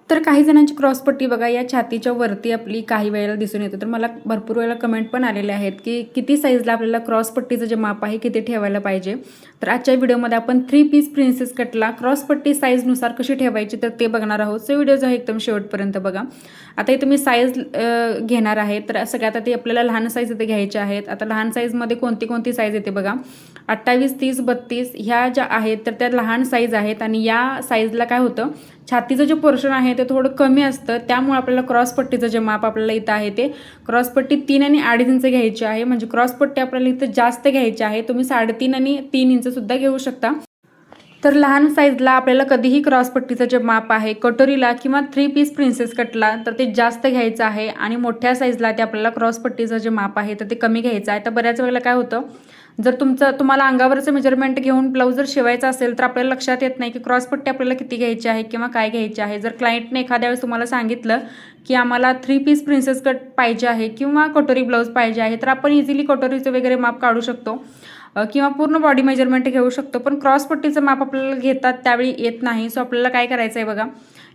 तर काही जणांची क्रॉसपट्टी बघा या छातीच्या वरती आपली काही वेळेला दिसून येते। तर मला भरपूर वेळेला कमेंट पण आलेले आहेत की किती साईजला आपल्याला क्रॉसपट्टीचं जे माप आहे किती ठेवायला पाहिजे। तर आजच्या व्हिडिओमध्ये आपण 3 पीस प्रिन्सेस कटला क्रॉसपट्टी साईजनुसार कशी ठेवायची तर ते बघणार आहोत। सो व्हिडिओ जो आहे एकदम शेवटपर्यंत बघा। आता इथे मी साईज घेणार आहे। तर सगळ्यात आधी आपल्याला लहान साईज इथे घ्यायचे आहेत। आता लहान साईजमध्ये कोणती साईज येते बघा, 28, 30, 32 ह्या ज्या आहेत तर त्या लहान साईज आहेत। आणि या साईजला काय होतं, छातीचं जे पोर्शन आहे ते थोडं कमी असतं, त्यामुळे आपल्याला क्रॉसपट्टीचं जे माप आपल्याला इथं आहे ते क्रॉसपट्टी 3 आणि 2.5 इंच घ्यायची आहे। म्हणजे क्रॉसपट्टी आपल्याला इथं जास्त घ्यायची आहे, तुम्ही 3.5 आणि 3 इंच सुद्धा घेऊ शकता। तर लहान साईजला आपल्याला कधीही क्रॉसपट्टीचं जे माप आहे कटोरीला किंवा 3 पीस प्रिन्सेस कटला तर ते जास्त घ्यायचं आहे, आणि मोठ्या साईजला ते आपल्याला क्रॉसपट्टीचं जे माप आहे तर ते कमी घ्यायचं आहे। तर बऱ्याच वेळेला काय होतं, जर तुम्हाला अंगावरचं मेजरमेंट घेऊन ब्लाऊज जर शिवायचा असेल तर आपल्याला लक्षात येत नाही की क्रॉसपट्टी आपल्याला किती घ्यायची आहे किंवा काय घ्यायची आहे। जर क्लायंटने एखाद्या वेळेस तुम्हाला सांगितलं की आम्हाला 3 पीस प्रिन्सेस कट पाहिजे आहे किंवा कटोरी ब्लाऊज पाहिजे आहे, तर आपण इझिली कटोरीचं वगैरे माप काढू शकतो किंवा पूर्ण बॉडी मेजरमेंट घेऊ शकतो। पण क्रॉसपट्टीचं माप आपल्याला घेतात त्यावेळी येत नाही। सो आपल्याला काय करायचं आहे बघा,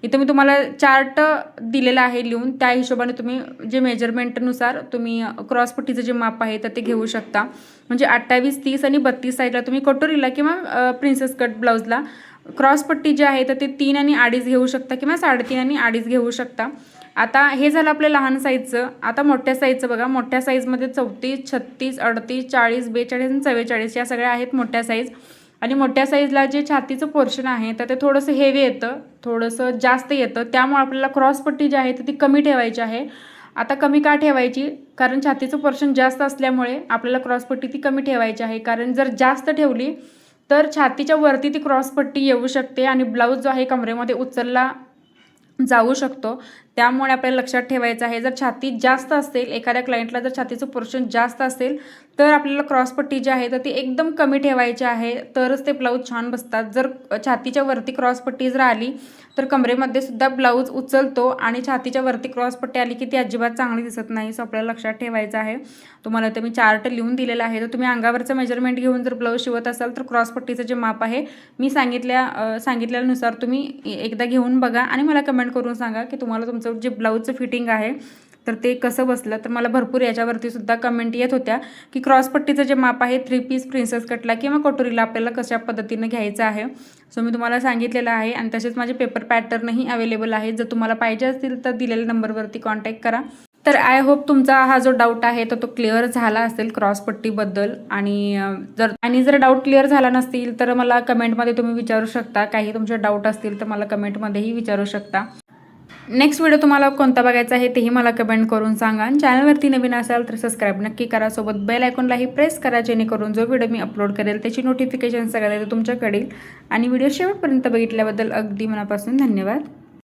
इथे मी तुम्हाला चार्ट दिलेला आहे लिहून, त्या हिशोबाने तुम्ही जे मेजरमेंटनुसार तुम्ही क्रॉसपट्टीचं जे माप आहे तर ते घेऊ शकता। म्हणजे 28, 30 आणि 32 साईजला तुम्ही कटोरीला किंवा प्रिन्सेस कट ब्लाऊजला क्रॉसपट्टी जी आहे तर ते 3 आणि 2.5 घेऊ शकता किंवा 3.5 आणि 2.5 घेऊ शकता। आता हे झालं आपल्या लहान साईजचं। आता मोठ्या साईजचं बघा, मोठ्या साईजमध्ये 34, 36, 38, 40, 42 आणि 44 या सगळ्या आहेत मोठ्या साईज। आणि मोठ्या साईजला जे छातीचं पोर्शन आहे तर ते थोडंसं हेवी येतं, थोडंसं जास्त येतं, त्यामुळे आपल्याला क्रॉसपट्टी जी आहे ती कमी ठेवायची आहे। आता कमी का ठेवायची, कारण छातीचं पोर्शन जास्त असल्यामुळे आपल्याला क्रॉसपट्टी ती कमी ठेवायची आहे। कारण जर जास्त ठेवली तर छातीच्या वरती ती क्रॉसपट्टी येऊ शकते आणि ब्लाऊज जो आहे कमरेमध्ये उचलला जाऊ शकतो। त्यामुळे आपल्याला लक्षात ठेवायचं आहे, जर छाती जास्त असेल, एखाद्या क्लायंटला जर छातीचं पोर्शन जास्त असेल तर आपल्याला क्रॉसपट्टी जी आहे तर ती एकदम कमी ठेवायची आहे, तरच ते ब्लाऊज छान बसतात। जर छातीच्या वरती क्रॉसपट्टी जर आली तर कमरेमध्ये सुद्धा ब्लाऊज उचलतो आणि छातीच्या वरती क्रॉसपट्टी आली की ती अजिबात चांगली दिसत नाही। सो आपल्याला लक्षात ठेवायचं आहे। तुम्हाला तर मी चार्ट लिहून दिलेला आहे, तर तुम्ही अंगावरचं मेजरमेंट घेऊन जर ब्लाऊज शिवत असाल तर क्रॉसपट्टीचं जे माप आहे मी सांगितल्यानुसार तुम्ही एकदा घेऊन बघा आणि मला कमेंट करून सांगा की तुम्हाला तुमचं जे ब्लाऊजचं फिटिंग आहे तर ते कसं बसलं। तर मला भरपूर याच्यावरती सुद्धा कमेंट येत होत्या की क्रॉसपट्टीचं जे माप आहे 3 पीस प्रिन्सेस कटला किंवा कटोरीला आपल्याला कशा पद्धतीनं घ्यायचं आहे। सो मी तुम्हाला सांगितलेलं आहे, आणि तसेच माझे पेपर पॅटर्नही अवेलेबल आहेत। जर तुम्हाला पाहिजे असतील तर दिलेल्या नंबरवरती कॉन्टॅक्ट करा। तर आय होप तुमचा हा जो डाऊट आहे तो क्लिअर झाला असेल क्रॉसपट्टीबद्दल। आणि जर डाऊट क्लिअर झाला नसतील तर मला कमेंटमध्ये तुम्ही विचारू शकता। काही तुमचे डाऊट असतील तर मला कमेंटमध्येही विचारू शकता। नेक्स्ट व्हिडिओ तुम्हाला कोणता बघायचा आहे तेही मला कमेंट करून सांगा। चॅनलवरती नवीन असाल तर सबस्क्राईब नक्की करा, सोबत बेल आयकॉनलाही प्रेस करा, जेणेकरून जो व्हिडिओ मी अपलोड करेल त्याची नोटिफिकेशन सगळ्यात तुमच्याकडे येईल। आणि व्हिडिओ शेवटपर्यंत बघितल्याबद्दल अगदी मनापासून धन्यवाद।